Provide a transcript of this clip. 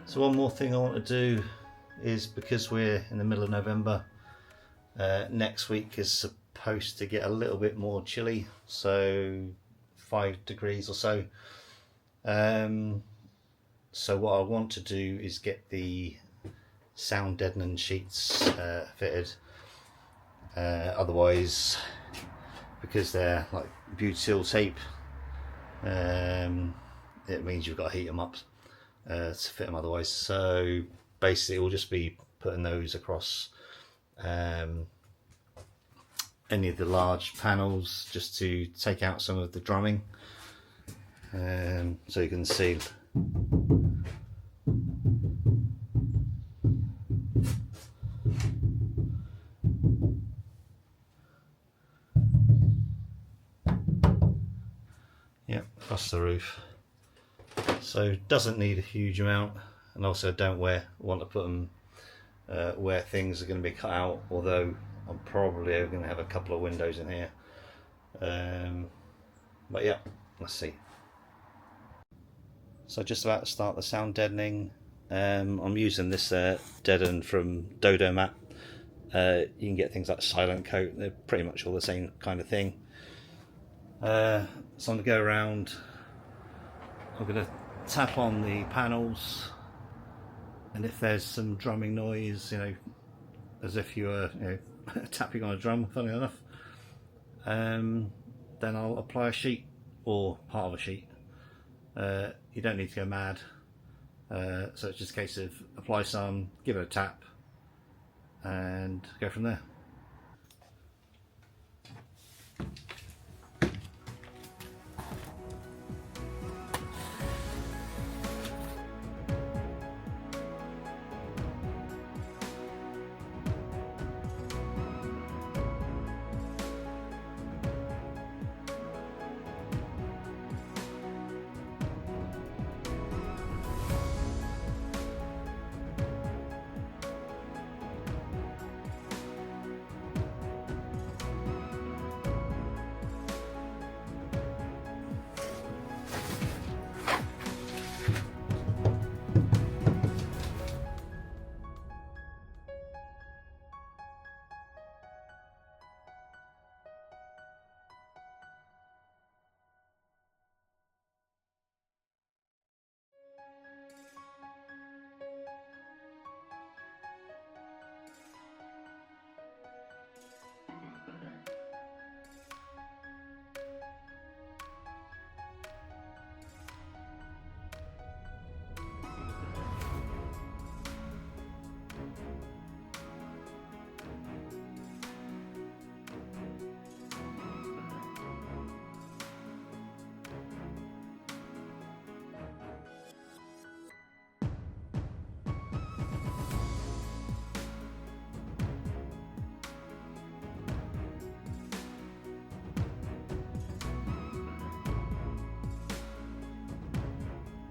So one more thing I want to do is, because we're in the middle of November, next week is supposed to get a little bit more chilly, so 5 degrees or so. So what I want to do is get the sound deadening sheets fitted. Otherwise, because they're like butyl tape, it means you've got to heat them up to fit them otherwise. So basically we'll just be putting those across any of the large panels just to take out some of the drumming, so you can see across the roof. So doesn't need a huge amount, and also don't want to put them where things are going to be cut out, although I'm probably going to have a couple of windows in here. But yeah, let's see. So just about to start the sound deadening. I'm using this deaden from Dodo. You can get things like Silent Coat, they're pretty much all the same kind of thing. So I'm going to go around, I'm going to tap on the panels, and if there's some drumming noise, as if you were tapping on a drum, funny enough, then I'll apply a sheet or part of a sheet. You don't need to go mad, so it's just a case of apply some, give it a tap, and go from there.